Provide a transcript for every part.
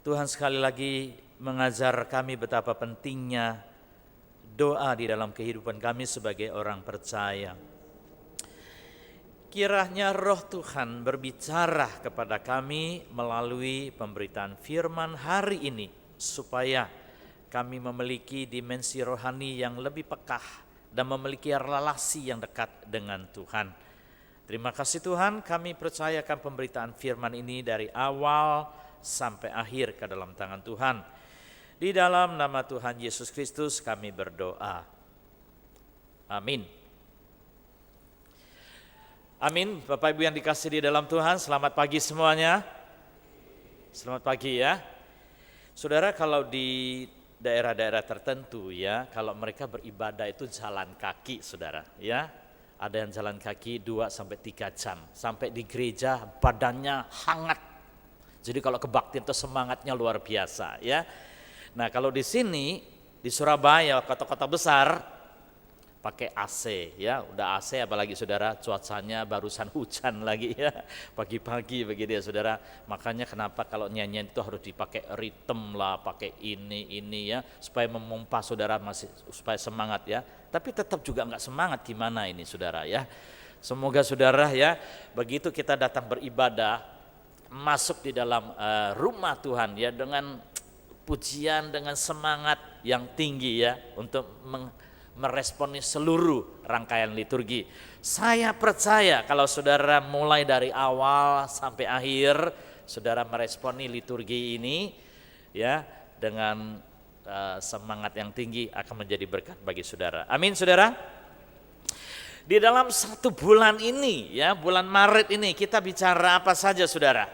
Tuhan sekali lagi mengajar kami betapa pentingnya doa di dalam kehidupan kami sebagai orang percaya. Kiranya roh Tuhan berbicara kepada kami melalui pemberitaan firman hari ini, supaya kami memiliki dimensi rohani yang lebih peka dan memiliki relasi yang dekat dengan Tuhan. Terima kasih Tuhan, kami percayakan pemberitaan firman ini dari awal sampai akhir ke dalam tangan Tuhan. Di dalam nama Tuhan Yesus Kristus kami berdoa. Amin. Amin. Bapak Ibu yang dikasihi di dalam Tuhan, selamat pagi semuanya. Selamat pagi ya. Saudara, kalau di daerah-daerah tertentu ya, kalau mereka beribadah itu jalan kaki saudara ya. Ada yang jalan kaki 2-3 jam. Sampai di gereja badannya hangat. Jadi kalau kebaktian itu semangatnya luar biasa ya. Nah kalau di sini, di Surabaya, kota-kota besar, pakai AC ya. Udah AC apalagi saudara, cuacanya barusan hujan lagi ya. Pagi-pagi begitu ya saudara. Makanya kenapa kalau nyanyian itu harus dipakai ritme lah, pakai ini ya. Supaya memompa saudara masih supaya semangat ya. Tapi tetap juga enggak semangat, gimana ini saudara ya. Semoga saudara ya, begitu kita datang beribadah, masuk di dalam rumah Tuhan ya, dengan pujian, dengan semangat yang tinggi ya, untuk meresponi seluruh rangkaian liturgi. Saya percaya kalau saudara mulai dari awal sampai akhir, saudara meresponi liturgi ini ya dengan semangat yang tinggi, akan menjadi berkat bagi saudara. Amin saudara. Di dalam 1 bulan ini ya, bulan Maret ini kita bicara apa saja saudara?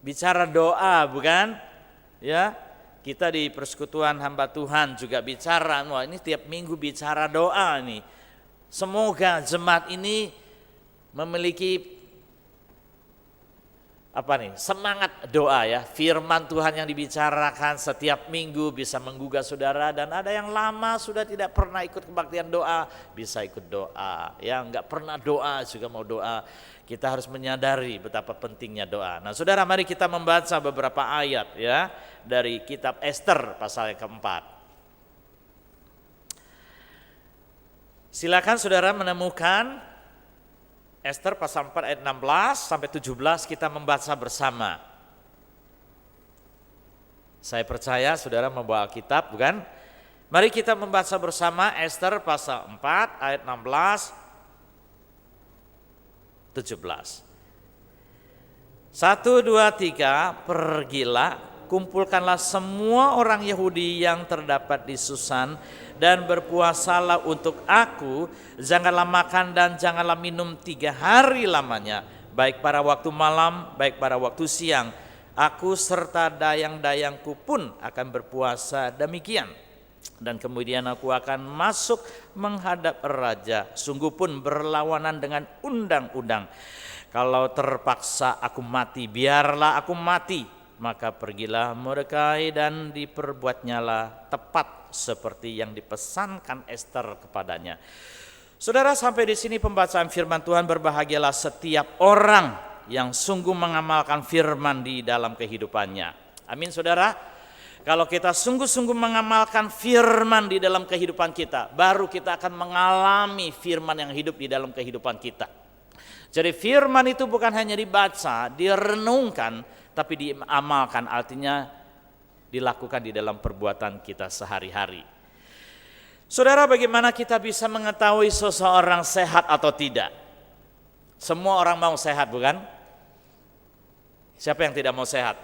Bicara doa bukan? Ya, kita di persekutuan hamba Tuhan juga bicara, wah ini tiap minggu bicara doa nih. Semoga jemaat ini memiliki semangat doa ya. Firman Tuhan yang dibicarakan setiap minggu bisa menggugah saudara, dan ada yang lama sudah tidak pernah ikut kebaktian doa, bisa ikut doa. Ya, enggak pernah doa juga mau doa. Kita harus menyadari betapa pentingnya doa. Nah, saudara, mari kita membaca beberapa ayat ya dari kitab Ester pasal yang keempat. Silakan saudara menemukan Ester pasal 4 ayat 16 sampai 17, kita membaca bersama. Saya percaya saudara membawa Alkitab bukan? Mari kita membaca bersama Ester pasal 4 ayat 16 17. 1, 2, 3, pergilah, kumpulkanlah semua orang Yahudi yang terdapat di Susan, dan berpuasalah untuk aku, janganlah makan dan janganlah minum 3 hari lamanya, baik pada waktu malam, baik pada waktu siang. Aku serta dayang-dayangku pun akan berpuasa demikian. Dan kemudian aku akan masuk menghadap raja, sungguh pun berlawanan dengan undang-undang. Kalau terpaksa aku mati, biarlah aku mati. Maka pergilah Mordekai dan diperbuatnyalah tepat seperti yang dipesankan Ester kepadanya. Saudara, sampai di sini pembacaan firman Tuhan. Berbahagialah setiap orang yang sungguh mengamalkan firman di dalam kehidupannya. Amin saudara. Kalau kita sungguh-sungguh mengamalkan firman di dalam kehidupan kita, baru kita akan mengalami firman yang hidup di dalam kehidupan kita. Jadi firman itu bukan hanya dibaca, direnungkan, tapi diamalkan, artinya dilakukan di dalam perbuatan kita sehari-hari. Saudara, bagaimana kita bisa mengetahui seseorang sehat atau tidak? Semua orang mau sehat bukan? Siapa yang tidak mau sehat?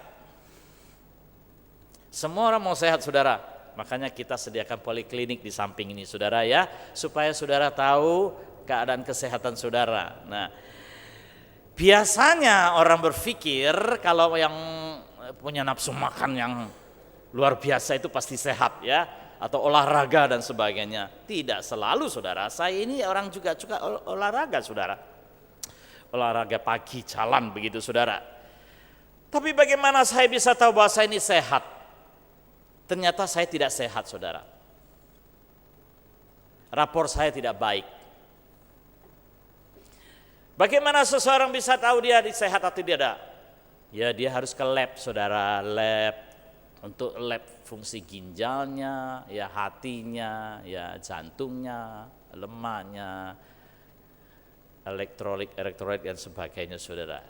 Semua orang mau sehat saudara. Makanya kita sediakan poliklinik di samping ini saudara ya, supaya saudara tahu keadaan kesehatan saudara. Nah, biasanya orang berpikir kalau yang punya nafsu makan yang luar biasa itu pasti sehat ya, atau olahraga dan sebagainya. Tidak selalu saudara. Saya ini orang juga suka olahraga saudara. Olahraga pagi, jalan begitu saudara. Tapi bagaimana saya bisa tahu bahwa saya ini sehat? Ternyata saya tidak sehat saudara. Rapor saya tidak baik. Bagaimana seseorang bisa tahu dia sehat atau tidak? Ya dia harus ke lab saudara, lab untuk lab fungsi ginjalnya, ya hatinya, ya jantungnya, lemaknya, elektrolit dan sebagainya saudara.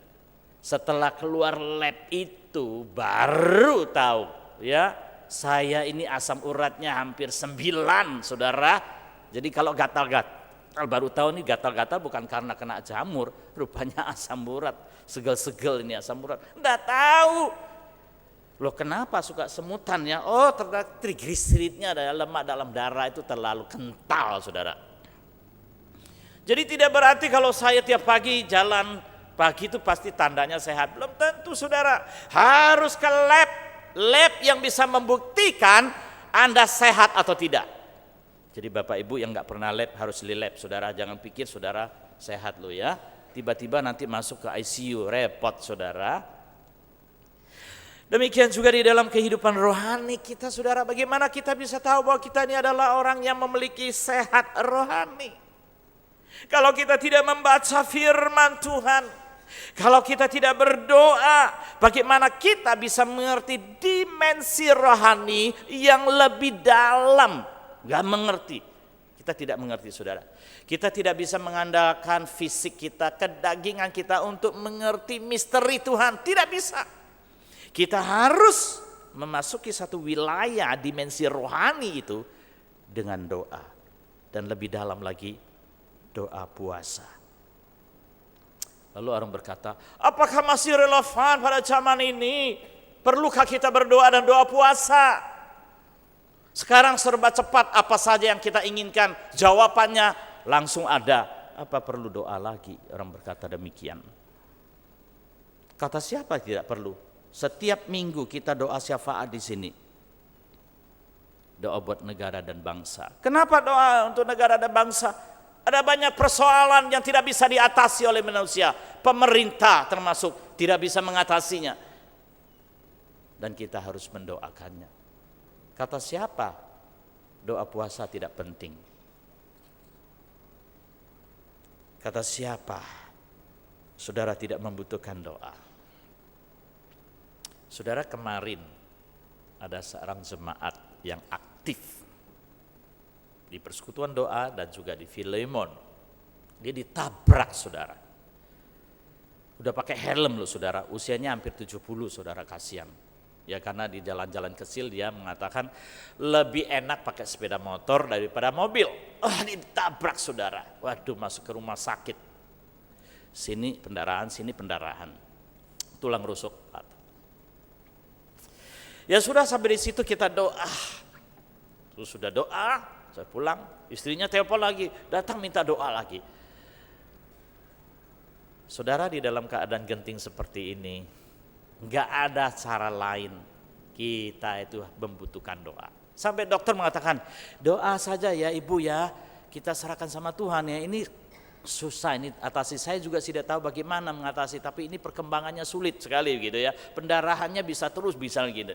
Setelah keluar lab itu baru tahu ya, saya ini asam uratnya hampir 9 saudara. Jadi kalau gatal-gatal baru tahu nih, gatal-gatal bukan karena kena jamur, rupanya asam urat, segel-segel ini asam urat. Enggak tahu. Loh kenapa suka semutan ya? Oh ternyata trigliseridnya adalah lemak dalam darah itu terlalu kental saudara. Jadi tidak berarti kalau saya tiap pagi jalan pagi itu pasti tandanya sehat. Belum tentu saudara. Harus ke lab yang bisa membuktikan Anda sehat atau tidak. Jadi Bapak Ibu yang nggak pernah lab harus di lab saudara. Jangan pikir saudara sehat loh ya. Tiba-tiba nanti masuk ke ICU, repot saudara. Demikian juga di dalam kehidupan rohani kita saudara. Bagaimana kita bisa tahu bahwa kita ini adalah orang yang memiliki sehat rohani? Kalau kita tidak membaca firman Tuhan, kalau kita tidak berdoa, bagaimana kita bisa mengerti dimensi rohani yang lebih dalam? Gak mengerti. Kita tidak mengerti saudara. Kita tidak bisa mengandalkan fisik kita, kedagingan kita untuk mengerti misteri Tuhan. Tidak bisa. Kita harus memasuki satu wilayah dimensi rohani itu dengan doa. Dan lebih dalam lagi doa puasa. Lalu orang berkata, apakah masih relevan pada zaman ini? Perlukah kita berdoa dan doa puasa? Sekarang serba cepat, apa saja yang kita inginkan jawabannya langsung ada. Apa perlu doa lagi? Orang berkata demikian. Kata siapa tidak perlu? Setiap minggu kita doa syafaat di sini. Doa buat negara dan bangsa. Kenapa doa untuk negara dan bangsa? Ada banyak persoalan yang tidak bisa diatasi oleh manusia. Pemerintah termasuk tidak bisa mengatasinya. Dan kita harus mendoakannya. Kata siapa? Doa puasa tidak penting. Kata siapa? Saudara tidak membutuhkan doa. Saudara kemarin ada seorang jemaat yang aktif di persekutuan doa dan juga di Filemon. Dia ditabrak saudara. Udah pakai helm loh saudara, usianya hampir 70 saudara, kasihan. Ya karena di jalan-jalan kecil dia mengatakan lebih enak pakai sepeda motor daripada mobil. Ditabrak saudara. Waduh, masuk ke rumah sakit. Sini pendarahan, sini pendarahan. Tulang rusuk. Ya sudah, sampai di situ kita doa. Terus sudah doa, saya pulang, istrinya telepon lagi, datang minta doa lagi. Saudara, di dalam keadaan genting seperti ini, enggak ada cara lain, kita itu membutuhkan doa. Sampai dokter mengatakan, doa saja ya ibu ya, kita serahkan sama Tuhan ya. Ini susah ini atasi, saya juga tidak tahu bagaimana mengatasi, tapi ini perkembangannya sulit sekali gitu ya. Pendarahannya bisa terus bisa gitu.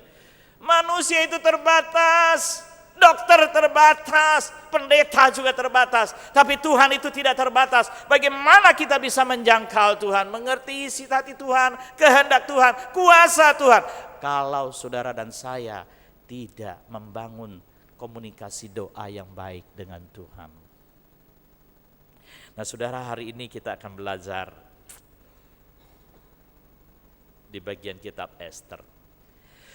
Manusia itu terbatas, dokter terbatas, pendeta juga terbatas, tapi Tuhan itu tidak terbatas. Bagaimana kita bisa menjangkau Tuhan, mengerti isi hati Tuhan, kehendak Tuhan, kuasa Tuhan, kalau saudara dan saya tidak membangun komunikasi doa yang baik dengan Tuhan. Nah saudara, hari ini kita akan belajar di bagian kitab Ester.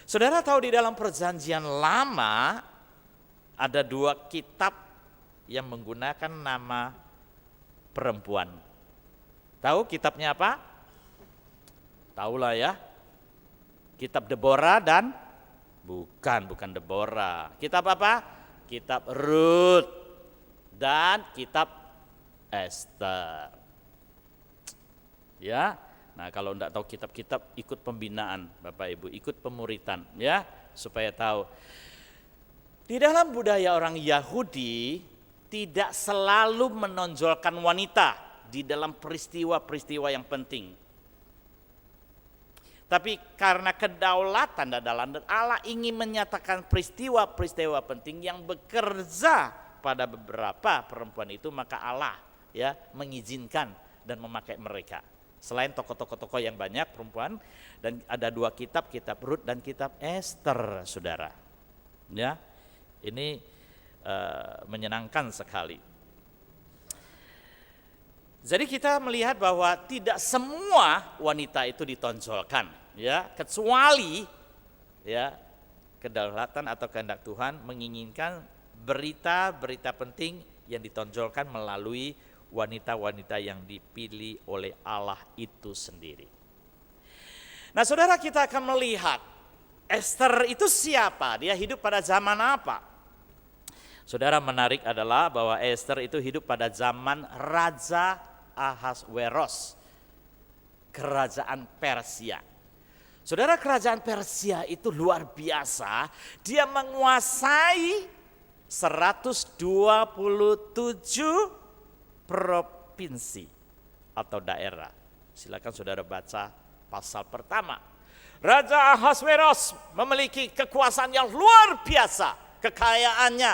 Saudara tahu di dalam perjanjian lama ada 2 kitab yang menggunakan nama perempuan. Tahu kitabnya apa? Tahulah ya. Kitab Deborah dan bukan Deborah. Kitab apa? Kitab Rut dan kitab Ester. Ya. Nah, kalau enggak tahu kitab-kitab, ikut pembinaan Bapak Ibu, ikut pemuritan ya, supaya tahu. Di dalam budaya orang Yahudi tidak selalu menonjolkan wanita di dalam peristiwa-peristiwa yang penting. Tapi karena kedaulatan dan Allah ingin menyatakan peristiwa-peristiwa penting yang bekerja pada beberapa perempuan itu, maka Allah ya mengizinkan dan memakai mereka. Selain tokoh-tokoh yang banyak perempuan, dan ada 2 kitab, kitab Rut dan kitab Ester, saudara. Ya, ini menyenangkan sekali. Jadi kita melihat bahwa tidak semua wanita itu ditonjolkan, ya, kecuali ya kedaulatan atau kehendak Tuhan menginginkan berita-berita penting yang ditonjolkan melalui wanita-wanita yang dipilih oleh Allah itu sendiri. Nah, saudara, kita akan melihat Ester itu siapa, dia hidup pada zaman apa. Saudara, menarik adalah bahwa Ester itu hidup pada zaman Raja Ahasweros, kerajaan Persia. Saudara, kerajaan Persia itu luar biasa, dia menguasai 127 provinsi atau daerah. Silakan saudara baca pasal pertama. Raja Ahasweros memiliki kekuasaan yang luar biasa, kekayaannya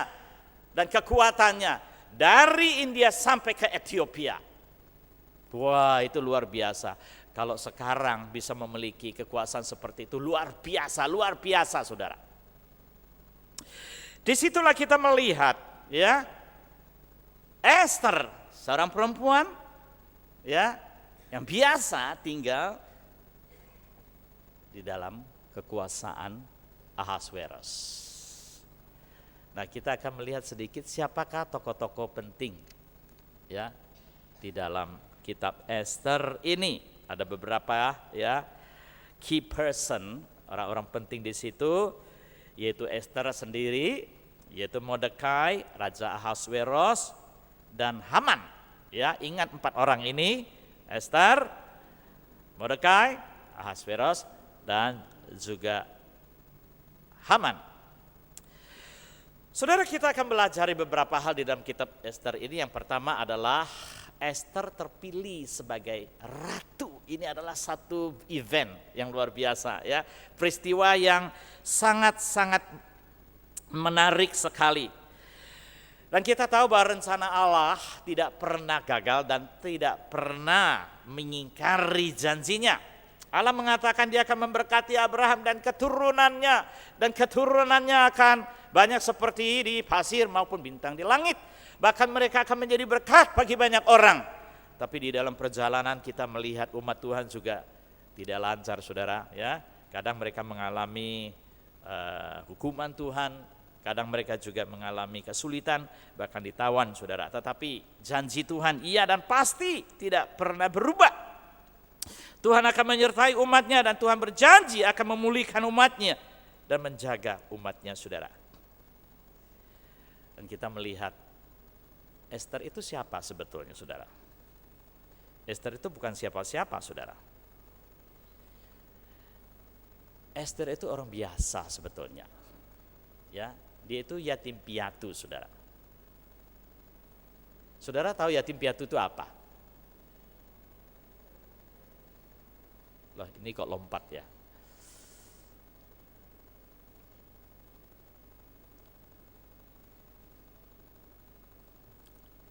dan kekuatannya dari India sampai ke Ethiopia. Wah, itu luar biasa. Kalau sekarang bisa memiliki kekuasaan seperti itu, luar biasa saudara. Disitulah kita melihat, ya, Ester, seorang perempuan, ya, yang biasa tinggal di dalam kekuasaan Ahasweros. Nah, kita akan melihat sedikit siapakah tokoh-tokoh penting, ya, di dalam kitab Ester ini. Ada beberapa, ya, key person, orang-orang penting di situ, yaitu Ester sendiri, yaitu Mordekai, Raja Ahasweros, dan Haman. Ya, ingat 4 orang ini, Ester, Mordekai, Ahasweros, dan juga Haman. Saudara, kita akan belajar beberapa hal di dalam kitab Ester ini. Yang pertama adalah Ester terpilih sebagai ratu. Ini adalah satu event yang luar biasa, ya, peristiwa yang sangat-sangat menarik sekali. Dan kita tahu bahwa rencana Allah tidak pernah gagal dan tidak pernah mengingkari janjinya. Allah mengatakan dia akan memberkati Abraham dan keturunannya akan banyak seperti di pasir maupun bintang di langit. Bahkan mereka akan menjadi berkat bagi banyak orang. Tapi di dalam perjalanan kita melihat umat Tuhan juga tidak lancar, saudara. Ya, kadang mereka mengalami hukuman Tuhan, kadang mereka juga mengalami kesulitan, bahkan ditawan, saudara. Tetapi janji Tuhan iya dan pasti tidak pernah berubah. Tuhan akan menyertai umatnya dan Tuhan berjanji akan memulihkan umatnya dan menjaga umatnya, saudara. Dan kita melihat Ester itu siapa sebetulnya, saudara? Ester itu bukan siapa-siapa, saudara. Ester itu orang biasa sebetulnya. Ya, dia itu yatim piatu, saudara. Saudara tahu yatim piatu itu apa? Loh, ini kok lompat ya?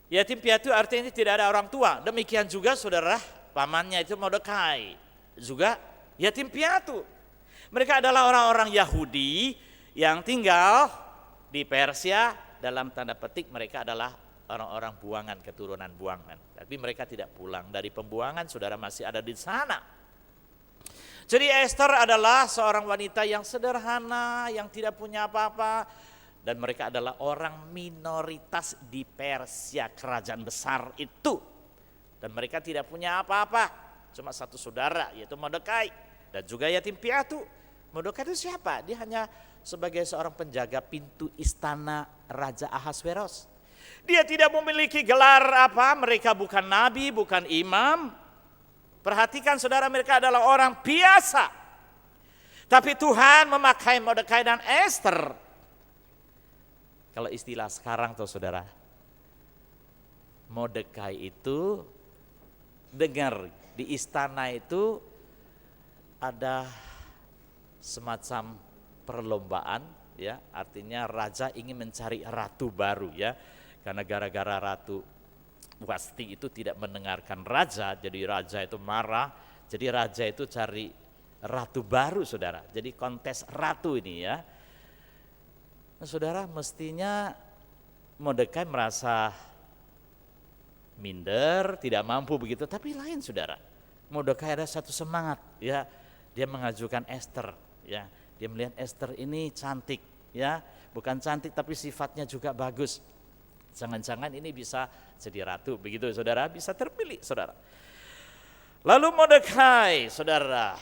Yatim piatu artinya tidak ada orang tua. Demikian juga saudara, pamannya itu Mordekai, juga yatim piatu. Mereka adalah orang-orang Yahudi yang tinggal di Persia. Dalam tanda petik mereka adalah orang-orang buangan, keturunan buangan. Tapi mereka tidak pulang dari pembuangan, saudara, masih ada di sana. Jadi Ester adalah seorang wanita yang sederhana, yang tidak punya apa-apa. Dan mereka adalah orang minoritas di Persia, kerajaan besar itu. Dan mereka tidak punya apa-apa, cuma satu saudara yaitu Mordekai dan juga yatim piatu. Mordekai itu siapa? Dia hanya sebagai seorang penjaga pintu istana Raja Ahasweros. Dia tidak memiliki gelar apa, mereka bukan nabi, bukan imam. Perhatikan saudara, mereka adalah orang biasa. Tapi Tuhan memakai Mordekai dan Ester. Kalau istilah sekarang tuh saudara, Mordekai itu dengar di istana itu ada semacam perlombaan, ya, artinya raja ingin mencari ratu baru, ya, karena gara-gara ratu Wasti itu tidak mendengarkan raja, jadi raja itu marah, jadi raja itu cari ratu baru, saudara. Jadi kontes ratu ini ya. Nah, saudara, mestinya Mordekai merasa minder, tidak mampu begitu, tapi lain, saudara. Mordekai ada satu semangat, ya. Dia mengajukan Ester, ya. Dia melihat Ester ini cantik, ya. Bukan cantik tapi sifatnya juga bagus. Jangan-jangan ini bisa jadi ratu, begitu, saudara, bisa terpilih, saudara. Lalu Mordekai, saudara,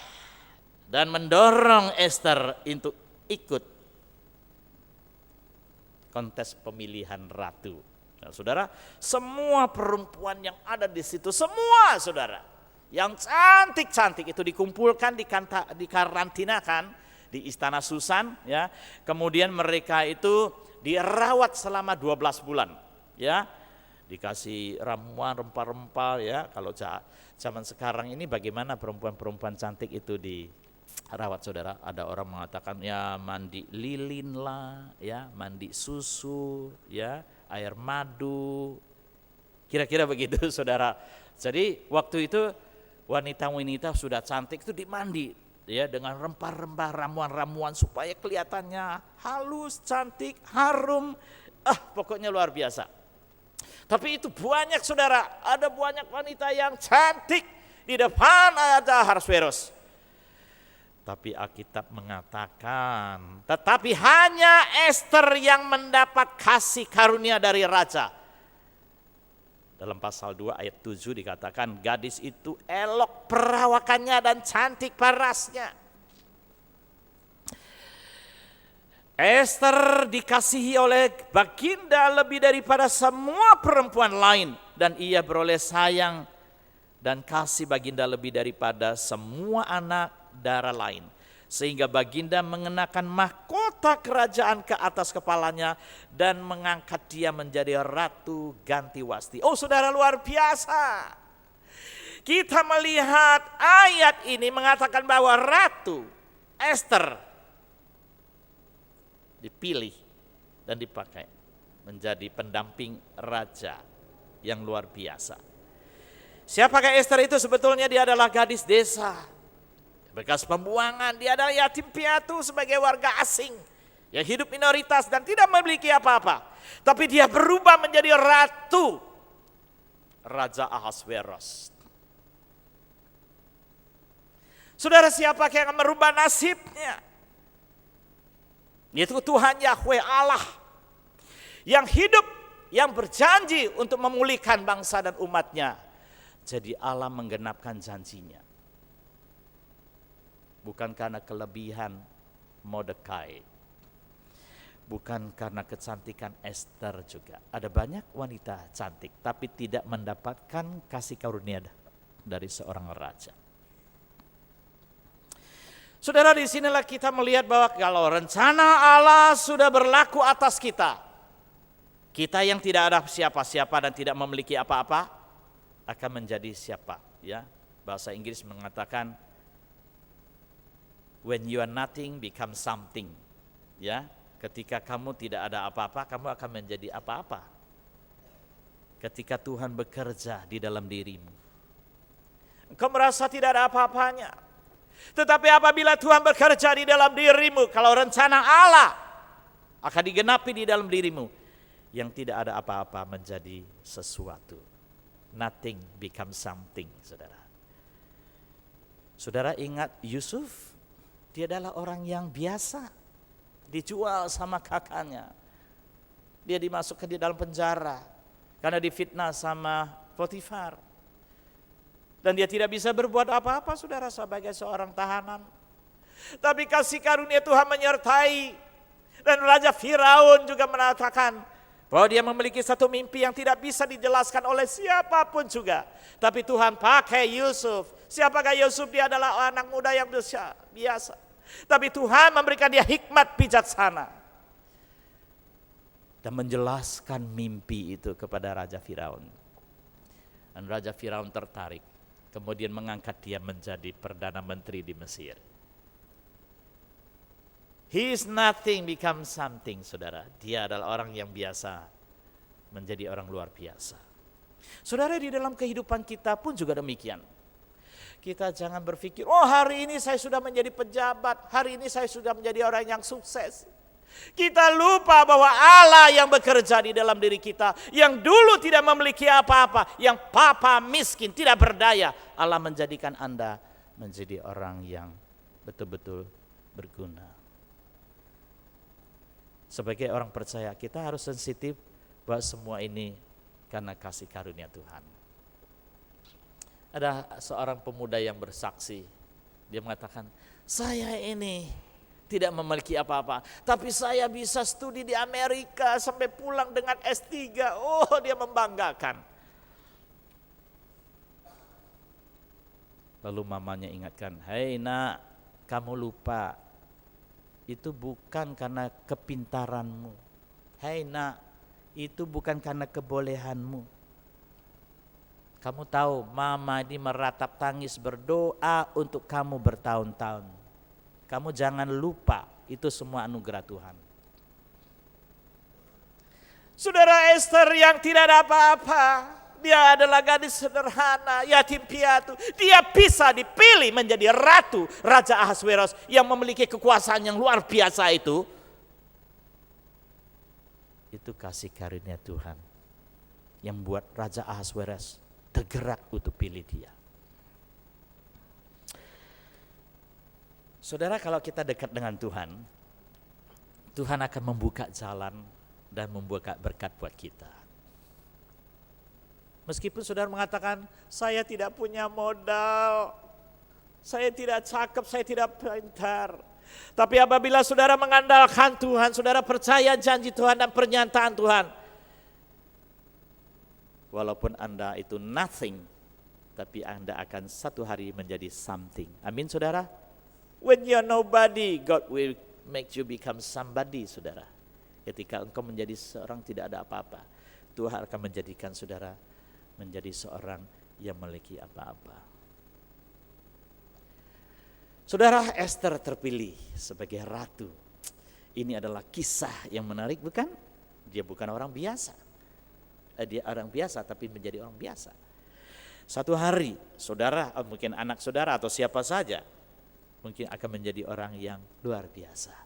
dan mendorong Ester untuk ikut kontes pemilihan ratu. Nah, saudara, semua perempuan yang ada di situ, semua, saudara, yang cantik-cantik itu dikumpulkan, dikarantinakan di istana Susan, ya. Kemudian mereka itu dirawat selama 12 bulan, ya. Dikasih ramuan rempah-rempah, ya. Kalau zaman sekarang ini bagaimana perempuan-perempuan cantik itu dirawat, saudara? Ada orang mengatakan ya mandi lilin lah, ya, mandi susu, ya, air madu, kira-kira begitu, saudara. Jadi waktu itu wanita-wanita sudah cantik itu dimandi, ya, dengan rempah-rempah, ramuan-ramuan supaya kelihatannya halus, cantik, harum, pokoknya luar biasa. Tapi itu banyak, saudara, ada banyak wanita yang cantik di depan ada Ahasuerus. Tapi Alkitab mengatakan, tetapi hanya Ester yang mendapat kasih karunia dari raja. Dalam pasal 2 ayat 7 dikatakan gadis itu elok perawakannya dan cantik parasnya. Ester dikasihi oleh baginda lebih daripada semua perempuan lain, dan ia beroleh sayang dan kasih baginda lebih daripada semua anak darah lain. Sehingga baginda mengenakan mahkota kerajaan ke atas kepalanya dan mengangkat dia menjadi ratu ganti Wasti. Oh, saudara, luar biasa. Kita melihat ayat ini mengatakan bahwa Ratu Ester dipilih dan dipakai menjadi pendamping raja yang luar biasa. Siapakah Ester itu? Sebetulnya dia adalah gadis desa, bekas pembuangan. Dia adalah yatim piatu sebagai warga asing yang hidup minoritas dan tidak memiliki apa-apa. Tapi dia berubah menjadi ratu Raja Ahasuerus. Saudara, siapa yang akan merubah nasibnya? Yaitu Tuhan Yahweh Allah yang hidup, yang berjanji untuk memulihkan bangsa dan umatnya. Jadi Allah menggenapkan janjinya. Bukan karena kelebihan Mordekai, bukan karena kecantikan Ester juga. Ada banyak wanita cantik tapi tidak mendapatkan kasih karunia dari seorang raja. Saudara, disinilah kita melihat bahwa kalau rencana Allah sudah berlaku atas kita, kita yang tidak ada siapa-siapa dan tidak memiliki apa-apa akan menjadi siapa, ya. Bahasa Inggris mengatakan when you are nothing become something, ya. Ketika kamu tidak ada apa-apa, kamu akan menjadi apa-apa. Ketika Tuhan bekerja di dalam dirimu, engkau merasa tidak ada apa-apanya. Tetapi apabila Tuhan bekerja di dalam dirimu, kalau rencana Allah akan digenapi di dalam dirimu, yang tidak ada apa-apa menjadi sesuatu. Nothing becomes something, saudara. Saudara ingat Yusuf? Dia adalah orang yang biasa, dijual sama kakaknya. Dia dimasukkan di dalam penjara karena difitnah sama Potifar. Dan dia tidak bisa berbuat apa-apa, saudara, sebagai seorang tahanan. Tapi kasih karunia Tuhan menyertai. Dan Raja Firaun juga mengatakan bahwa dia memiliki satu mimpi yang tidak bisa dijelaskan oleh siapapun juga. Tapi Tuhan pakai Yusuf. Siapakah Yusuf? Dia adalah anak muda yang biasa. Tapi Tuhan memberikan dia hikmat bijaksana. Dan menjelaskan mimpi itu kepada Raja Firaun. Dan Raja Firaun tertarik. Kemudian mengangkat dia menjadi Perdana Menteri di Mesir. He is nothing become something, saudara. Dia adalah orang yang biasa menjadi orang luar biasa. Saudara, di dalam kehidupan kita pun juga demikian. Kita jangan berpikir, oh hari ini saya sudah menjadi pejabat, hari ini saya sudah menjadi orang yang sukses. Kita lupa bahwa Allah yang bekerja di dalam diri kita, yang dulu tidak memiliki apa-apa, yang papa miskin, tidak berdaya, Allah menjadikan Anda menjadi orang yang betul-betul berguna. Sebagai orang percaya, kita harus sensitif bahwa semua ini karena kasih karunia Tuhan. Ada seorang pemuda yang bersaksi, dia mengatakan, saya ini tidak memiliki apa-apa, tapi saya bisa studi di Amerika sampai pulang dengan S3. Oh, dia membanggakan. Lalu mamanya ingatkan, hei nak, kamu lupa, itu bukan karena kepintaranmu. Hei nak, itu bukan karena kebolehanmu. Kamu tahu, mama ini meratap tangis berdoa untuk kamu bertahun-tahun. Kamu jangan lupa, itu semua anugerah Tuhan. Saudara, Esther yang tidak ada apa-apa, dia adalah gadis sederhana, yatim piatu. Dia bisa dipilih menjadi ratu, Raja Ahasveros yang memiliki kekuasaan yang luar biasa itu. Itu kasih karunia Tuhan yang buat Raja Ahasveros tergerak untuk pilih dia. Saudara, kalau kita dekat dengan Tuhan, Tuhan akan membuka jalan dan membuka berkat buat kita. Meskipun saudara mengatakan, saya tidak punya modal, saya tidak cakep, saya tidak pintar. Tapi apabila saudara mengandalkan Tuhan, saudara percaya janji Tuhan dan pernyataan Tuhan, walaupun Anda itu nothing, tapi Anda akan satu hari menjadi something. Amin, saudara. When you're nobody, God will make you become somebody, saudara. Ketika engkau menjadi seorang tidak ada apa-apa, Tuhan akan menjadikan saudara menjadi seorang yang memiliki apa-apa. Saudara, Esther terpilih sebagai ratu. Ini adalah kisah yang menarik, bukan? Dia bukan orang biasa. Dia orang biasa tapi menjadi orang biasa. Satu hari saudara, mungkin anak saudara atau siapa saja, mungkin akan menjadi orang yang luar biasa.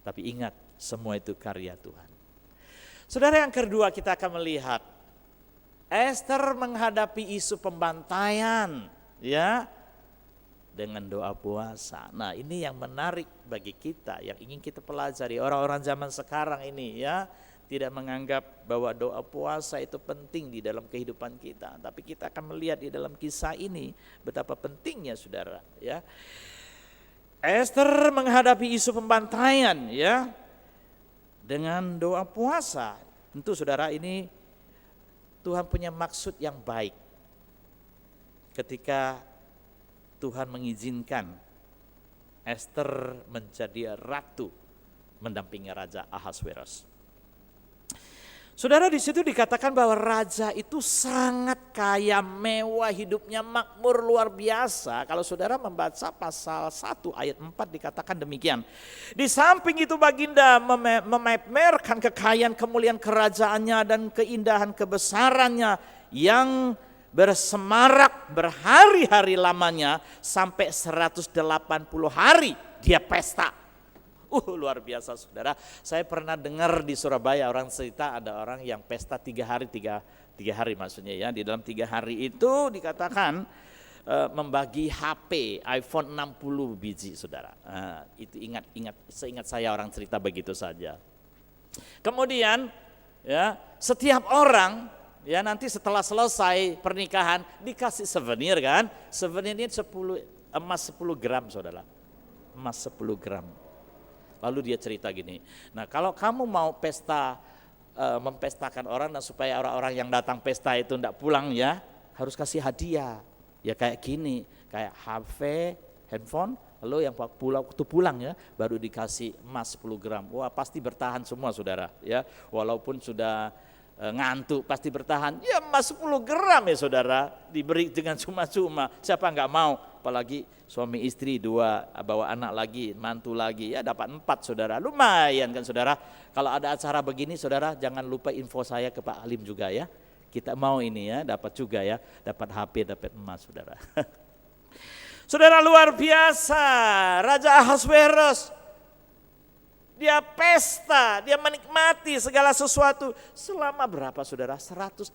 Tapi ingat, semua itu karya Tuhan. Saudara, yang kedua kita akan melihat Esther menghadapi isu pembantaian, ya, dengan doa puasa. Nah, ini yang menarik bagi kita, yang ingin kita pelajari. Orang-orang zaman sekarang ini, ya, tidak menganggap bahwa doa puasa itu penting di dalam kehidupan kita. Tapi kita akan melihat di dalam kisah ini betapa pentingnya, saudara. Ya, Esther menghadapi isu pembantaian, ya, dengan doa puasa. Tentu, saudara, ini Tuhan punya maksud yang baik ketika Tuhan mengizinkan Esther menjadi ratu mendampingi Raja Ahasveros. Saudara, di situ dikatakan bahwa raja itu sangat kaya, mewah, hidupnya makmur luar biasa. Kalau saudara membaca pasal 1 ayat 4 dikatakan demikian. Di samping itu baginda memamerkan kekayaan kemuliaan kerajaannya dan keindahan kebesarannya yang bersemarak berhari-hari lamanya sampai 180 hari dia pesta. Luar biasa, saudara. Saya pernah dengar di Surabaya orang cerita ada orang yang pesta 3 hari, tiga hari maksudnya, ya. Di dalam 3 hari itu dikatakan membagi HP iPhone 60 biji, saudara. Itu seingat saya orang cerita begitu saja. Kemudian, ya, setiap orang, ya, nanti setelah selesai pernikahan dikasih souvenir, kan? Souvenirnya emas 10 gram, saudara. Emas 10 gram. Lalu dia cerita gini, nah kalau kamu mau pesta, mempestakan orang dan supaya orang-orang yang datang pesta itu enggak pulang, ya, harus kasih hadiah. Ya kayak gini, kayak HP, handphone, lalu yang pulang ya baru dikasih emas 10 gram. Wah, pasti bertahan semua, saudara, ya. Walaupun sudah ngantuk pasti bertahan. Ya, emas 10 gram ya, saudara, diberi dengan cuma-cuma. Siapa enggak mau? Apalagi suami istri 2, bawa anak lagi, mantu lagi, ya dapat 4, saudara. Lumayan kan, saudara. Kalau ada acara begini, saudara, jangan lupa info saya ke Pak Alim juga, ya. Kita mau ini ya, dapat juga ya, dapat HP, dapat emas, saudara. Saudara, luar biasa, Raja Ahasveros. Dia pesta, dia menikmati segala sesuatu. Selama berapa saudara? 180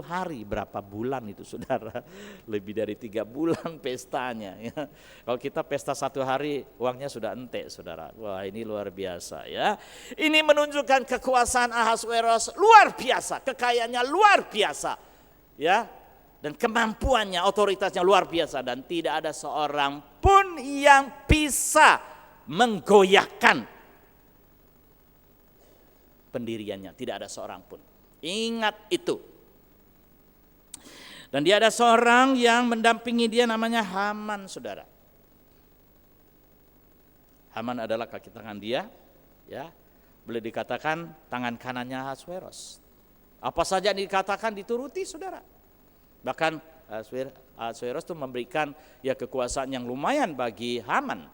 hari, berapa bulan itu saudara? Lebih dari 3 bulan pestanya. Ya. Kalau kita pesta 1 hari, uangnya sudah entek saudara. Wah, ini luar biasa ya. Ini menunjukkan kekuasaan Ahasveros luar biasa, kekayaannya luar biasa. Ya, dan kemampuannya, otoritasnya luar biasa. Dan tidak ada seorang pun yang bisa menggoyahkan pendiriannya, tidak ada seorang pun. Ingat itu. Dan dia ada seorang yang mendampingi dia namanya Haman, saudara. Haman adalah kaki tangan dia, ya. Boleh dikatakan tangan kanannya Ahasveros. Apa saja yang dikatakan dituruti, saudara. Bahkan Ahasveros itu memberikan ya kekuasaan yang lumayan bagi Haman.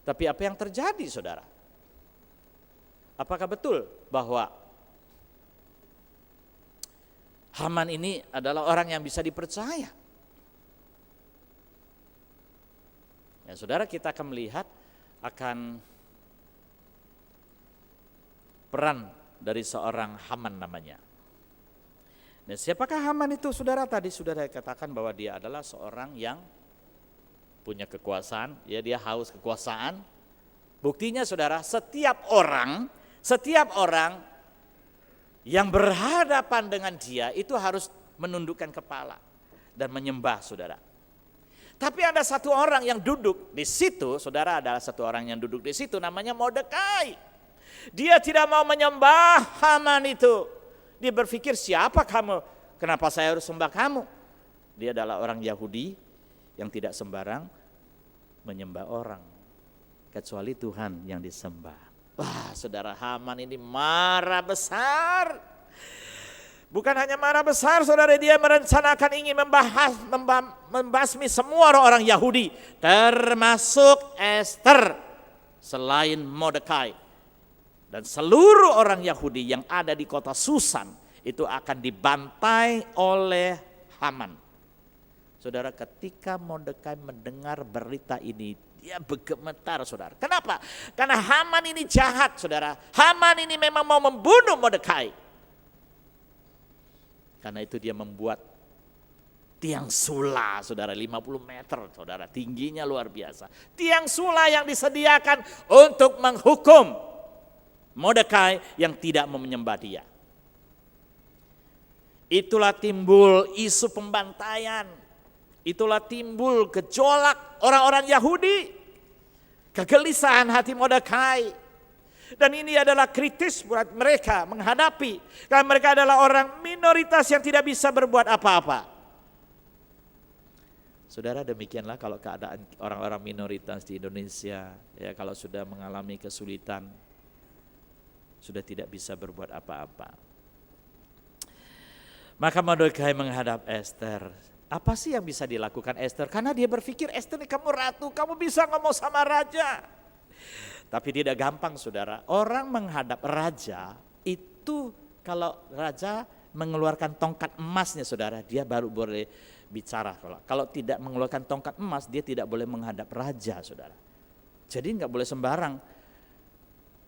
Tapi apa yang terjadi, saudara? Apakah betul bahwa Haman ini adalah orang yang bisa dipercaya? Ya, saudara, kita akan melihat akan peran dari seorang Haman namanya. Nah, siapakah Haman itu, saudara? Tadi sudah saya katakan bahwa dia adalah seorang yang punya kekuasaan, ya, dia haus kekuasaan. Buktinya, saudara, setiap orang yang berhadapan dengan dia itu harus menundukkan kepala dan menyembah, saudara. Tapi ada satu orang yang duduk di situ, saudara, ada satu orang yang duduk di situ namanya Mordekai. Dia tidak mau menyembah Haman itu. Dia berpikir, siapa kamu? Kenapa saya harus sembah kamu? Dia adalah orang Yahudi yang tidak sembarang menyembah orang, kecuali Tuhan yang disembah. Wah, saudara, Haman ini marah besar. Bukan hanya marah besar, saudara, dia merencanakan ingin membasmi semua orang-orang Yahudi, termasuk Ester, selain Mordekai. Dan seluruh orang Yahudi yang ada di kota Susan itu akan dibantai oleh Haman. Saudara, ketika Mordekai mendengar berita ini, dia bergemetar, saudara. Kenapa? Karena Haman ini jahat, saudara. Haman ini memang mau membunuh Mordekai. Karena itu dia membuat tiang sula, saudara, 50 meter, saudara. Tingginya luar biasa. Tiang sula yang disediakan untuk menghukum Mordekai yang tidak mau menyembah dia. Itulah timbul isu pembantaian. Itulah timbul gejolak orang-orang Yahudi, kegelisahan hati Mordekai. Dan ini adalah kritis buat mereka menghadapi, karena mereka adalah orang minoritas yang tidak bisa berbuat apa-apa. Saudara, demikianlah kalau keadaan orang-orang minoritas di Indonesia, ya, kalau sudah mengalami kesulitan, sudah tidak bisa berbuat apa-apa. Maka Mordekai menghadap Ester. Apa sih yang bisa dilakukan Ester? Karena dia berpikir, Ester ini kamu ratu, kamu bisa ngomong sama raja. Tapi tidak gampang, saudara. Orang menghadap raja itu, kalau raja mengeluarkan tongkat emasnya, saudara, dia baru boleh bicara. Kalau tidak mengeluarkan tongkat emas, dia tidak boleh menghadap raja, saudara. Jadi nggak boleh sembarang.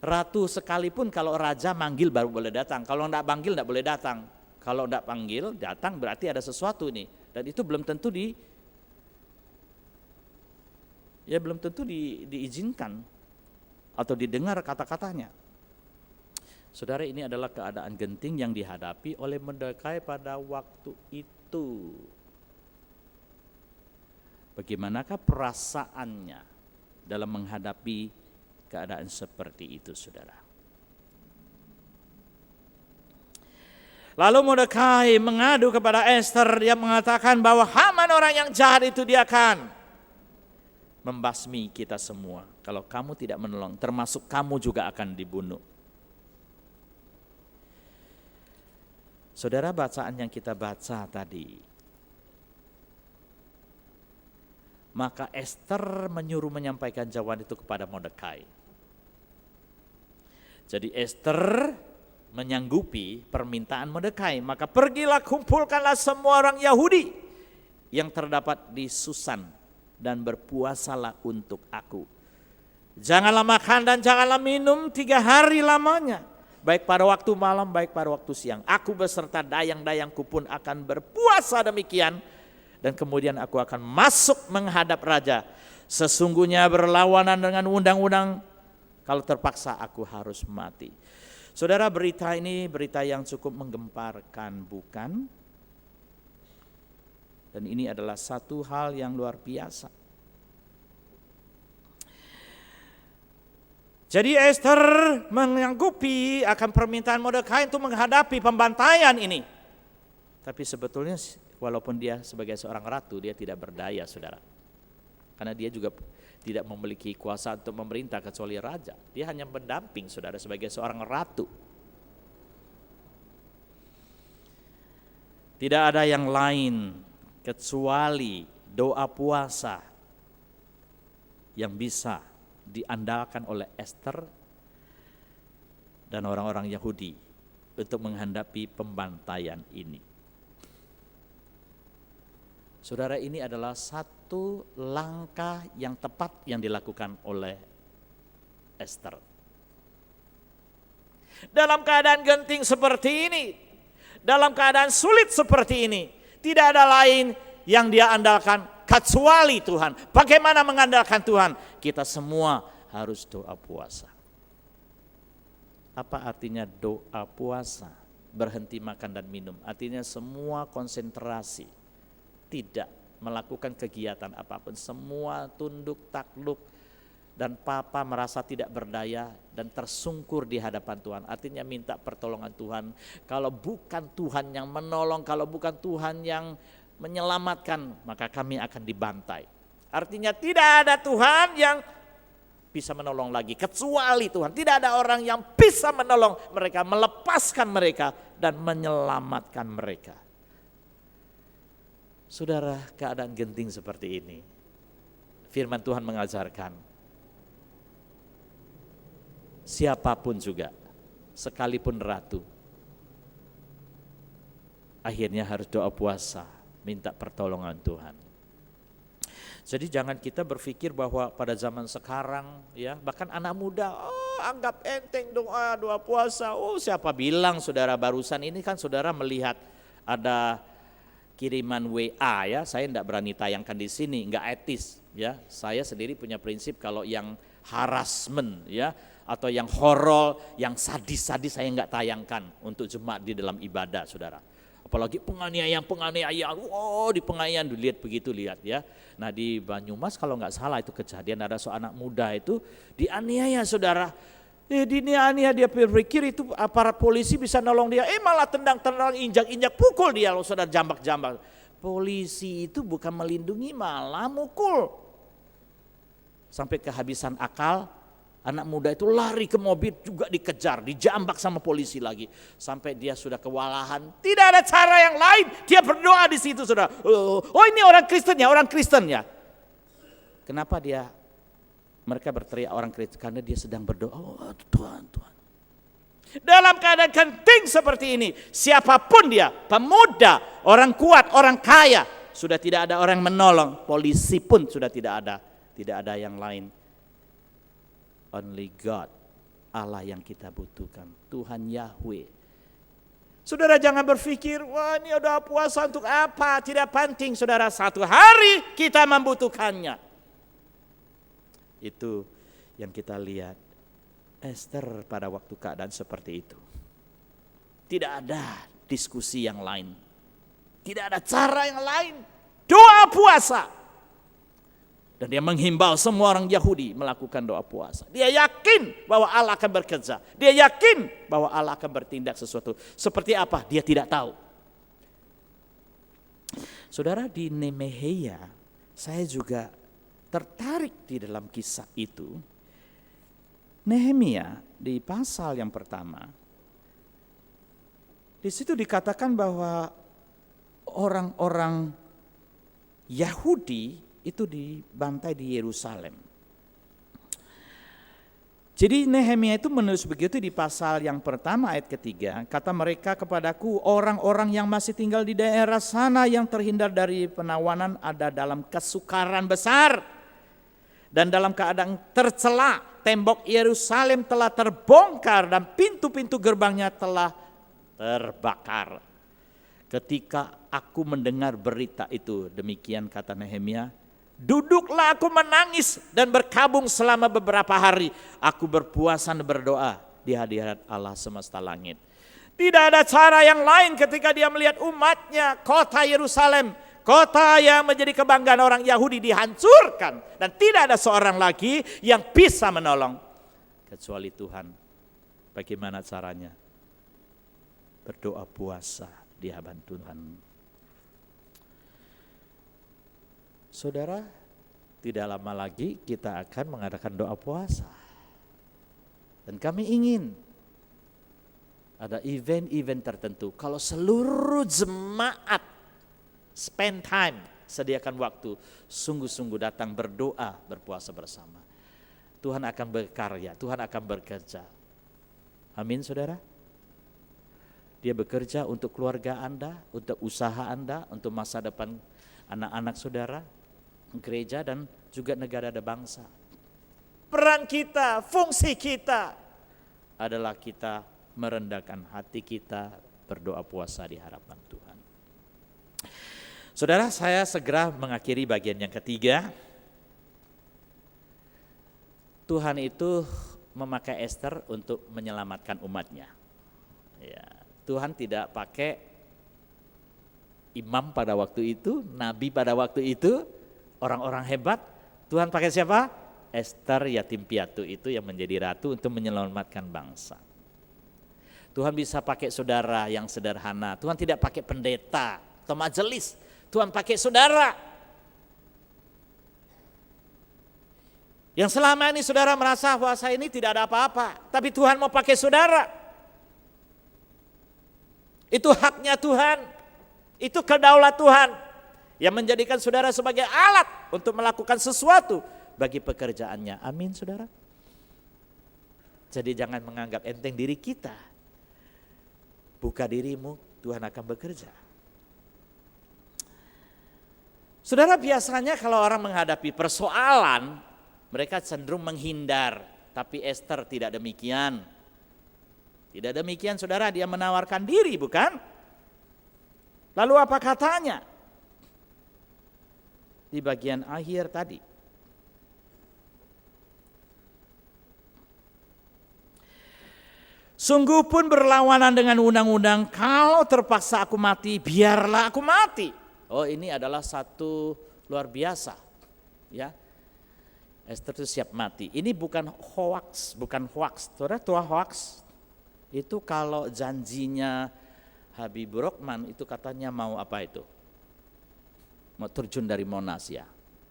Ratu sekalipun kalau raja manggil baru boleh datang. Kalau enggak manggil enggak boleh datang. Kalau enggak panggil datang berarti ada sesuatu nih. Dan itu belum tentu diizinkan atau didengar kata-katanya. Saudara, ini adalah keadaan genting yang dihadapi oleh Mordekai pada waktu itu. Bagaimanakah perasaannya dalam menghadapi keadaan seperti itu, saudara? Lalu Mordekai mengadu kepada Ester, dia mengatakan bahwa Haman orang yang jahat itu dia akan membasmi kita semua. Kalau kamu tidak menolong, termasuk kamu juga akan dibunuh. Saudara, bacaan yang kita baca tadi, maka Ester menyuruh menyampaikan jawaban itu kepada Mordekai. Jadi Ester menyanggupi permintaan Mordekai. Maka pergilah, kumpulkanlah semua orang Yahudi yang terdapat di Susan dan berpuasalah untuk aku. Janganlah makan dan janganlah minum 3 hari lamanya, baik pada waktu malam, baik pada waktu siang. Aku beserta dayang-dayangku pun akan berpuasa demikian, dan kemudian aku akan masuk menghadap raja. Sesungguhnya berlawanan dengan undang-undang, kalau terpaksa aku harus mati. Saudara, berita ini berita yang cukup menggemparkan, bukan? Dan ini adalah satu hal yang luar biasa. Jadi Ester menyanggupi akan permintaan Mordekai untuk menghadapi pembantaian ini. Tapi sebetulnya walaupun dia sebagai seorang ratu, dia tidak berdaya, saudara. Karena dia juga tidak memiliki kuasa untuk memerintah kecuali raja. Dia hanya mendamping, saudara, sebagai seorang ratu. Tidak ada yang lain kecuali doa puasa yang bisa diandalkan oleh Ester dan orang-orang Yahudi untuk menghadapi pembantaian ini. Saudara, ini adalah satu langkah yang tepat yang dilakukan oleh Ester. Dalam keadaan genting seperti ini, dalam keadaan sulit seperti ini, tidak ada lain yang dia andalkan kecuali Tuhan. Bagaimana mengandalkan Tuhan? Kita semua harus doa puasa. Apa artinya doa puasa? Berhenti makan dan minum. Artinya semua konsentrasi, tidak melakukan kegiatan apapun. Semua tunduk takluk dan papa merasa tidak berdaya dan tersungkur di hadapan Tuhan. Artinya minta pertolongan Tuhan. Kalau bukan Tuhan yang menolong, kalau bukan Tuhan yang menyelamatkan, maka kami akan dibantai. Artinya tidak ada Tuhan yang bisa menolong lagi kecuali Tuhan. Tidak ada orang yang bisa menolong mereka, melepaskan mereka dan menyelamatkan mereka. Saudara, keadaan genting seperti ini, firman Tuhan mengajarkan, siapapun juga, sekalipun ratu, akhirnya harus doa puasa, minta pertolongan Tuhan. Jadi jangan kita berpikir bahwa pada zaman sekarang, ya, bahkan anak muda, anggap enteng doa puasa. Siapa bilang, saudara, barusan ini kan saudara melihat ada kiriman WA, ya, saya tidak berani tayangkan di sini, nggak etis, ya. Saya sendiri punya prinsip kalau yang harassment, ya, atau yang horor, yang sadis-sadis saya nggak tayangkan untuk jemaat di dalam ibadah, saudara. Apalagi penganiayaan, di penganiayaan dilihat begitu, lihat, ya. Nah, di Banyumas kalau nggak salah itu kejadian ada seorang anak muda itu dianiaya, saudara. Dianiaya, dia berpikir itu aparat polisi bisa nolong dia, malah tendang-tendang, injak-injak, pukul dia, loh, saudara, jambak-jambak. Polisi itu bukan melindungi, malah mukul. Sampai kehabisan akal, anak muda itu lari ke mobil, juga dikejar, dijambak sama polisi lagi. Sampai dia sudah kewalahan, tidak ada cara yang lain, dia berdoa di situ, saudara. Ini orang Kristen ya. Kenapa mereka berteriak orang Kristen? Karena dia sedang berdoa, Tuhan. Dalam keadaan genting seperti ini, siapapun dia, pemuda, orang kuat, orang kaya, sudah tidak ada orang menolong, polisi pun sudah tidak ada yang lain. Only God, Allah yang kita butuhkan, Tuhan Yahweh. Saudara, jangan berpikir, wah ini udah puasa untuk apa, tidak penting, saudara. Satu hari kita membutuhkannya. Itu yang kita lihat Ester pada waktu keadaan seperti itu. Tidak ada diskusi yang lain, tidak ada cara yang lain, doa puasa. Dan dia menghimbau semua orang Yahudi melakukan doa puasa. Dia yakin bahwa Allah akan bekerja. Dia yakin bahwa Allah akan bertindak sesuatu. Seperti apa? Dia tidak tahu. Saudara, di Nehemia saya juga tertarik di dalam kisah itu. Nehemia di pasal yang pertama, di situ dikatakan bahwa orang-orang Yahudi itu dibantai di Yerusalem. Jadi Nehemia itu menulis begitu di pasal yang pertama ayat ketiga. Kata mereka kepadaku, orang-orang yang masih tinggal di daerah sana yang terhindar dari penawanan ada dalam kesukaran besar. Dan dalam keadaan tercela, tembok Yerusalem telah terbongkar dan pintu-pintu gerbangnya telah terbakar. Ketika aku mendengar berita itu, demikian kata Nehemia, duduklah aku menangis dan berkabung selama beberapa hari. Aku berpuasa dan berdoa di hadirat Allah semesta langit. Tidak ada cara yang lain ketika dia melihat umatnya, kota Yerusalem, kota yang menjadi kebanggaan orang Yahudi dihancurkan. Dan tidak ada seorang lagi yang bisa menolong kecuali Tuhan. Bagaimana caranya? Berdoa puasa di hadapan Tuhan. Saudara, tidak lama lagi kita akan mengadakan doa puasa. Dan kami ingin ada event-event tertentu. Kalau seluruh jemaat spend time, sediakan waktu, sungguh-sungguh datang berdoa, berpuasa bersama. Tuhan akan berkarya, Tuhan akan bekerja. Amin saudara. Dia bekerja untuk keluarga Anda, untuk usaha Anda, untuk masa depan anak-anak saudara, gereja dan juga negara dan bangsa. Peran kita, fungsi kita adalah kita merendahkan hati kita, berdoa puasa di hadapan Tuhan. Saudara, saya segera mengakhiri bagian yang ketiga. Tuhan itu memakai Ester untuk menyelamatkan umatnya. Ya, Tuhan tidak pakai imam pada waktu itu, nabi pada waktu itu, orang-orang hebat. Tuhan pakai siapa? Ester yatim piatu itu yang menjadi ratu untuk menyelamatkan bangsa. Tuhan bisa pakai saudara yang sederhana. Tuhan tidak pakai pendeta atau majelis. Tuhan pakai saudara. Yang selama ini saudara merasa bahwa saya ini tidak ada apa-apa. Tapi Tuhan mau pakai saudara. Itu haknya Tuhan. Itu kedaulat Tuhan. Yang menjadikan saudara sebagai alat untuk melakukan sesuatu bagi pekerjaannya. Amin saudara. Jadi jangan menganggap enteng diri kita. Buka dirimu, Tuhan akan bekerja. Saudara, biasanya kalau orang menghadapi persoalan, mereka cenderung menghindar. Tapi Ester tidak demikian. Tidak demikian saudara, dia menawarkan diri bukan? Lalu apa katanya? Di bagian akhir tadi. Sungguh pun berlawanan dengan undang-undang, kalau terpaksa aku mati, biarlah aku mati. Oh, ini adalah satu luar biasa. Ya. Ester itu siap mati. Ini bukan hoax, Saudara, tua hoax. Itu kalau janjinya Habibur Rahman itu katanya mau apa itu? Mau terjun dari Monas ya.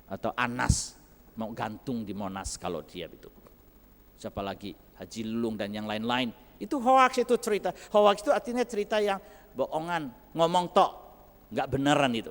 Atau Anas mau gantung di Monas kalau dia itu. Siapa lagi? Haji Lulung dan yang lain-lain. Itu hoax, itu cerita. Hoax itu artinya cerita yang bohongan, ngomong tok, nggak beneran itu.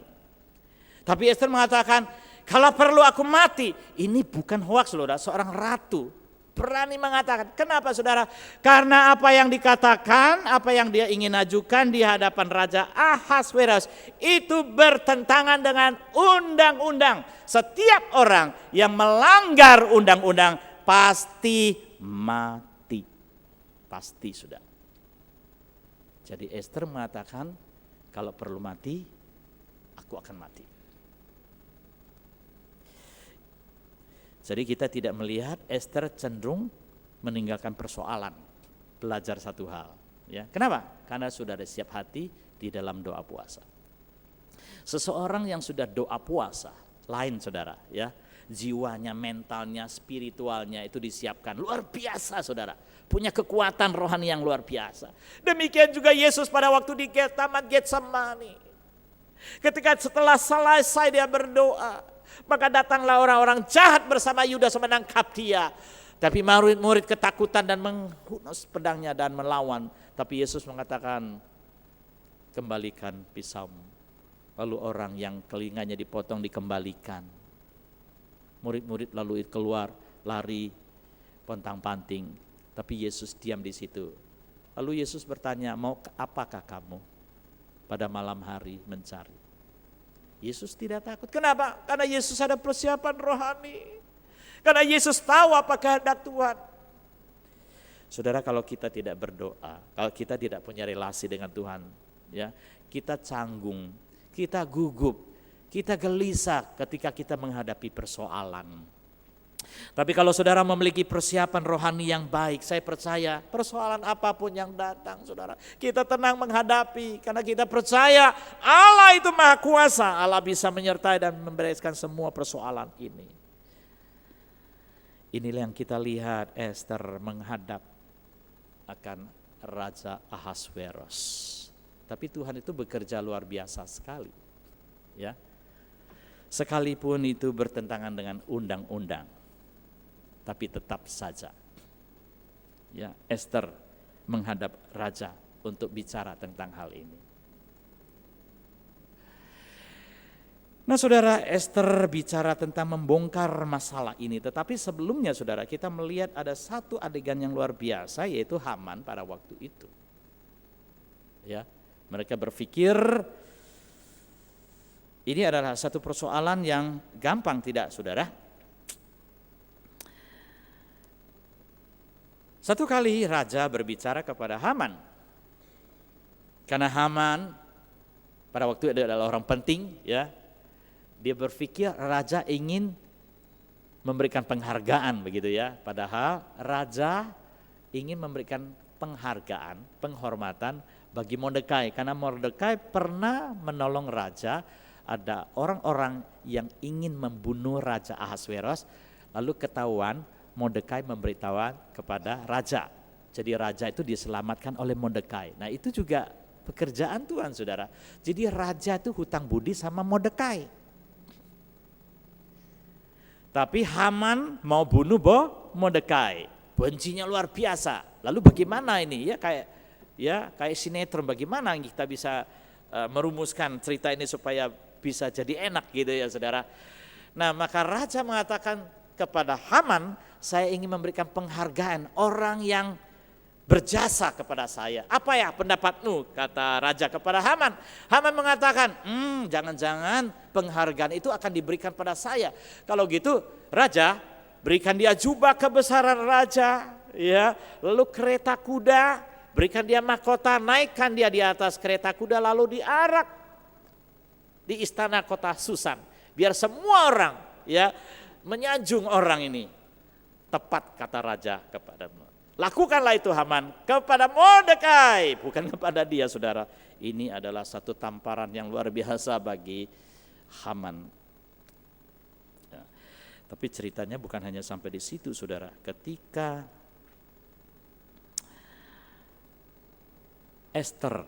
Tapi Ester mengatakan, kalau perlu aku mati. Ini bukan hoax loh, seorang ratu berani mengatakan. Kenapa saudara? Karena apa yang dikatakan, apa yang dia ingin ajukan di hadapan Raja Ahasweros itu bertentangan dengan undang-undang. Setiap orang yang melanggar undang-undang pasti mati. Pasti sudah. Jadi Ester mengatakan, kalau perlu mati, aku akan mati. Jadi kita tidak melihat Ester cenderung meninggalkan persoalan, belajar satu hal. Ya, kenapa? Karena sudah ada siap hati di dalam doa puasa. Seseorang yang sudah doa puasa, lain saudara, ya, jiwanya, mentalnya, spiritualnya itu disiapkan luar biasa saudara. Punya kekuatan rohani yang luar biasa. Demikian juga Yesus pada waktu di Taman Getsemani. Ketika setelah selesai dia berdoa, maka datanglah orang-orang jahat bersama Yudas menangkap dia. Tapi murid-murid ketakutan dan menghunus pedangnya dan melawan. Tapi Yesus mengatakan, kembalikan pisaumu. Lalu orang yang telinganya dipotong dikembalikan. Murid-murid lalu keluar, lari. pontang-panting. Tapi Yesus diam di situ. Lalu Yesus bertanya, apakah kamu pada malam hari mencari? Yesus tidak takut. Kenapa? Karena Yesus ada persiapan rohani. Karena Yesus tahu apa kehendak Tuhan. Saudara, kalau kita tidak berdoa, kalau kita tidak punya relasi dengan Tuhan, ya, kita canggung, kita gugup, kita gelisah ketika kita menghadapi persoalan. Tapi kalau saudara memiliki persiapan rohani yang baik, saya percaya persoalan apapun yang datang, saudara, kita tenang menghadapi karena kita percaya Allah itu Maha Kuasa, Allah bisa menyertai dan membereskan semua persoalan ini. Inilah yang kita lihat Esther menghadap akan Raja Ahasveros. Tapi Tuhan itu bekerja luar biasa sekali, ya. Sekalipun itu bertentangan dengan undang-undang, tapi tetap saja, ya, Esther menghadap raja untuk bicara tentang hal ini. Nah saudara, Esther bicara tentang membongkar masalah ini. Tetapi sebelumnya saudara, kita melihat ada satu adegan yang luar biasa, yaitu Haman pada waktu itu. Ya, mereka berpikir ini adalah satu persoalan yang gampang, tidak saudara? Satu kali raja berbicara kepada Haman. Karena Haman pada waktu itu adalah orang penting, ya. Dia berpikir raja ingin memberikan penghargaan begitu ya. Padahal raja ingin memberikan penghargaan, penghormatan bagi Mordekai. Karena Mordekai pernah menolong raja. Ada orang-orang yang ingin membunuh Raja Ahasveros. Lalu ketahuan Mordekai memberitahu kepada raja. Jadi raja itu diselamatkan oleh Mordekai. Nah itu juga pekerjaan Tuhan saudara. Jadi raja itu hutang budi sama Mordekai. Tapi Haman mau bunuh Mordekai, bencinya luar biasa. Lalu bagaimana ini? Kayak sinetron, bagaimana kita bisa merumuskan cerita ini supaya bisa jadi enak gitu ya saudara. Nah maka raja mengatakan kepada Haman, saya ingin memberikan penghargaan orang yang berjasa kepada saya. Apa ya pendapatmu? Kata raja kepada Haman. Haman mengatakan, jangan-jangan penghargaan itu akan diberikan pada saya. Kalau gitu raja, berikan dia jubah kebesaran raja, ya, lalu kereta kuda, berikan dia mahkota, naikkan dia di atas kereta kuda lalu diarak di istana kota Susan. Biar semua orang, ya, menyanjung orang ini. Tepat kata raja kepadamu. Lakukanlah itu Haman kepada Mordekai, bukan kepada dia saudara. Ini adalah satu tamparan yang luar biasa bagi Haman. Ya. Tapi ceritanya bukan hanya sampai di situ saudara. Ketika Esther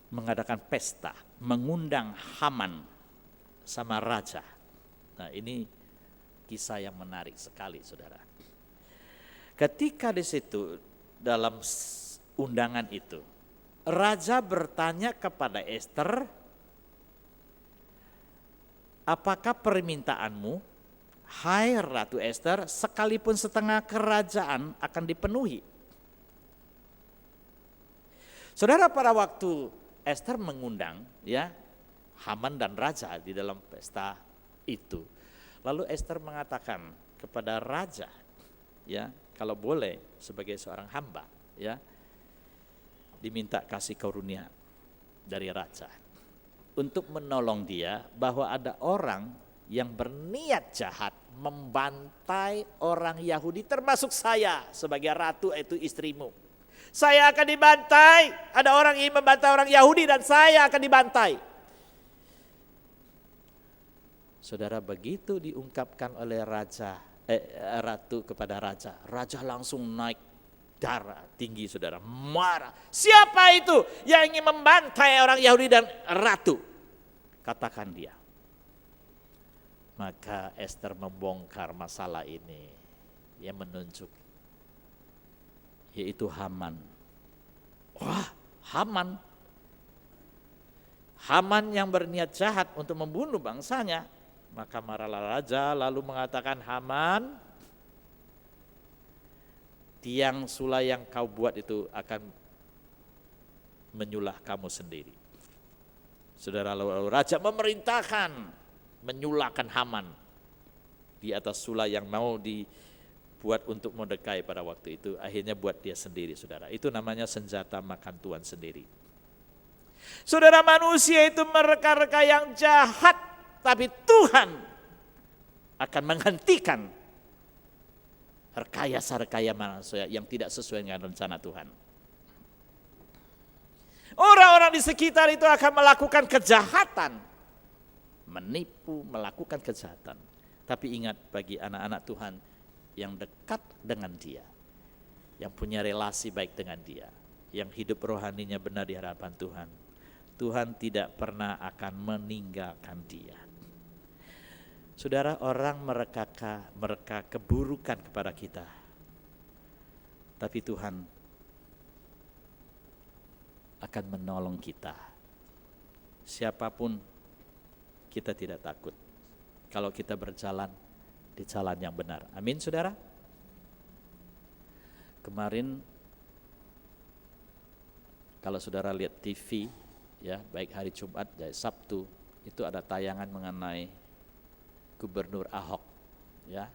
mengadakan pesta, mengundang Haman sama raja. Nah ini kisah yang menarik sekali saudara. Ketika di situ dalam undangan itu, raja bertanya kepada Esther, apakah permintaanmu, hai Ratu Esther, sekalipun setengah kerajaan akan dipenuhi? Saudara, pada waktu Esther mengundang ya Haman dan raja di dalam pesta itu, lalu Esther mengatakan kepada raja, ya, kalau boleh sebagai seorang hamba, ya, diminta kasih karunia dari raja untuk menolong dia bahwa ada orang yang berniat jahat membantai orang Yahudi termasuk saya sebagai ratu, itu istrimu. Saya akan dibantai, ada orang ingin membantai orang Yahudi dan saya akan dibantai. Saudara, begitu diungkapkan oleh ratu kepada raja, raja langsung naik darah tinggi saudara, marah. Siapa itu yang ingin membantai orang Yahudi dan ratu? Katakan dia. Maka Esther membongkar masalah ini. Dia menunjuk, yaitu Haman. Wah, Haman. Haman yang berniat jahat untuk membunuh bangsanya. Maka marahlah raja lalu mengatakan, Haman, tiang sulai yang kau buat itu akan menyulah kamu sendiri. Saudara, lalu raja memerintahkan menyulahkan Haman di atas sulai yang mau dibuat untuk Mordekai pada waktu itu. Akhirnya buat dia sendiri, saudara. Itu namanya senjata makan Tuhan sendiri. Saudara, manusia itu mereka-reka yang jahat, tapi Tuhan akan menghentikan rekayasa-rekayasa manusia yang tidak sesuai dengan rencana Tuhan. Orang-orang di sekitar itu akan melakukan kejahatan, menipu, melakukan kejahatan. Tapi ingat, bagi anak-anak Tuhan yang dekat dengan Dia, yang punya relasi baik dengan Dia, yang hidup rohaninya benar di hadapan Tuhan, Tuhan tidak pernah akan meninggalkan dia. Saudara, orang mereka keburukan kepada kita, tapi Tuhan akan menolong kita. Siapapun, kita tidak takut kalau kita berjalan di jalan yang benar. Amin, saudara. Kemarin kalau saudara lihat TV, ya, baik hari Jumat dan Sabtu, itu ada tayangan mengenai Gubernur Ahok, ya.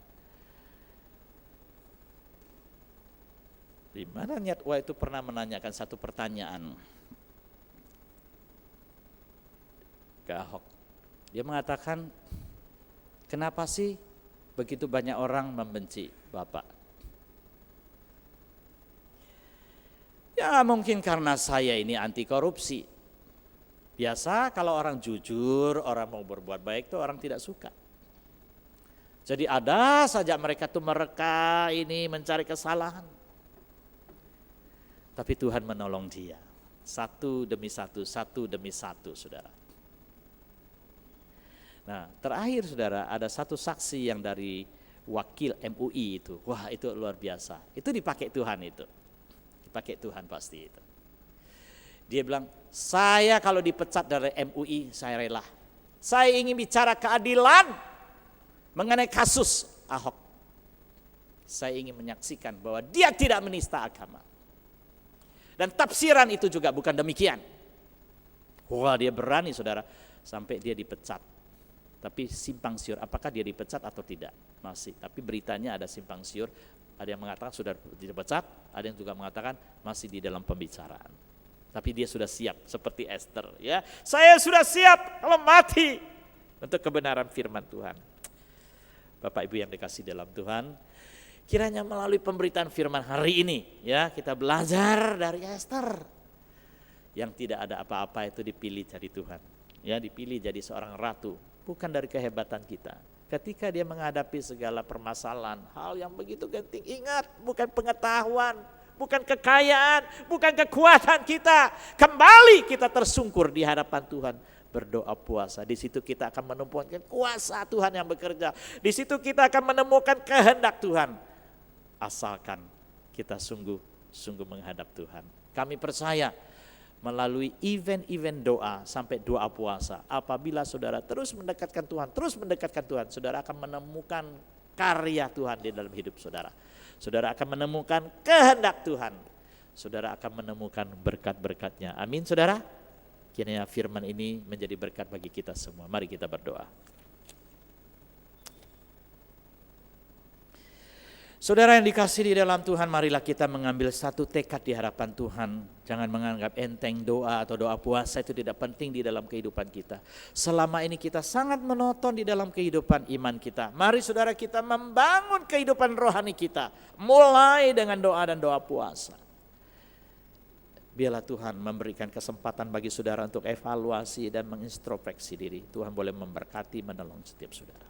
Di mana Nyatwa itu pernah menanyakan satu pertanyaan ke Ahok. Dia mengatakan, kenapa sih begitu banyak orang membenci Bapak? Ya mungkin karena saya ini anti korupsi. Biasa kalau orang jujur, orang mau berbuat baik itu orang tidak suka. Jadi ada saja mereka tuh mereka ini mencari kesalahan. Tapi Tuhan menolong dia. Satu demi satu, saudara. Nah, terakhir saudara, ada satu saksi yang dari wakil MUI itu. Wah, itu luar biasa. Itu dipakai Tuhan itu. Dipakai Tuhan pasti itu. Dia bilang, saya kalau dipecat dari MUI, saya rela. Saya ingin bicara keadilan mengenai kasus Ahok. Saya ingin menyaksikan bahwa dia tidak menista agama. Dan tafsiran itu juga bukan demikian. Wah, dia berani saudara, sampai dia dipecat. Tapi simpang siur, apakah dia dipecat atau tidak? Masih, tapi beritanya ada simpang siur. Ada yang mengatakan sudah dipecat, ada yang juga mengatakan masih di dalam pembicaraan. Tapi dia sudah siap, seperti Esther, ya. Saya sudah siap kalau mati untuk kebenaran firman Tuhan. Bapak Ibu yang dikasih dalam Tuhan, kiranya melalui pemberitaan firman hari ini, ya, kita belajar dari Esther yang tidak ada apa-apa itu dipilih jadi Tuhan, ya, dipilih jadi seorang ratu, bukan dari kehebatan kita. Ketika dia menghadapi segala permasalahan, hal yang begitu genting, ingat, bukan pengetahuan, bukan kekayaan, bukan kekuatan kita. Kembali kita tersungkur di hadapan Tuhan, berdoa puasa. Di situ kita akan menemukan kuasa Tuhan yang bekerja. Di situ kita akan menemukan kehendak Tuhan. Asalkan kita sungguh menghadap Tuhan. Kami percaya melalui event-event doa sampai doa puasa, apabila saudara terus mendekatkan Tuhan, saudara akan menemukan karya Tuhan di dalam hidup saudara. Saudara akan menemukan kehendak Tuhan. Saudara akan menemukan berkat-berkatnya. Amin, saudara. Kiranya firman ini menjadi berkat bagi kita semua. Mari kita berdoa. Saudara yang dikasihi di dalam Tuhan, marilah kita mengambil satu tekad di hadapan Tuhan. Jangan menganggap enteng doa atau doa puasa itu tidak penting di dalam kehidupan kita. Selama ini kita sangat monoton di dalam kehidupan iman kita. Mari saudara kita membangun kehidupan rohani kita. Mulai dengan doa dan doa puasa. Biarlah Tuhan memberikan kesempatan bagi saudara untuk evaluasi dan mengintrospeksi diri. Tuhan boleh memberkati, menolong setiap saudara.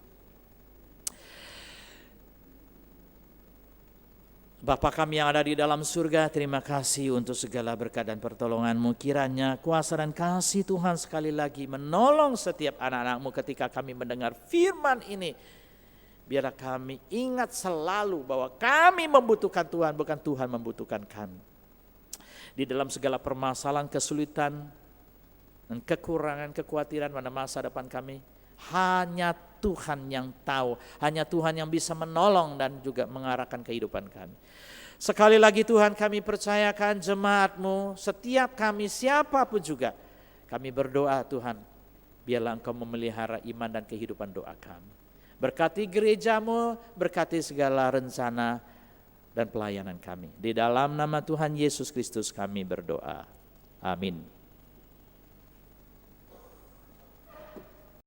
Bapa kami yang ada di dalam surga, terima kasih untuk segala berkat dan pertolongan-Mu. Kiranya kuasa dan kasih Tuhan sekali lagi menolong setiap anak-anak-Mu ketika kami mendengar firman ini. Biarlah kami ingat selalu bahwa kami membutuhkan Tuhan, bukan Tuhan membutuhkan kami. Di dalam segala permasalahan, kesulitan, dan kekurangan, kekhawatiran pada masa depan kami, hanya Tuhan yang tahu, hanya Tuhan yang bisa menolong dan juga mengarahkan kehidupan kami. Sekali lagi Tuhan, kami percayakan jemaat-Mu, setiap kami siapapun juga, kami berdoa Tuhan, biarlah Engkau memelihara iman dan kehidupan doa kami. Berkati gereja-Mu, berkati segala rencana dan pelayanan kami. Di dalam nama Tuhan Yesus Kristus kami berdoa. Amin.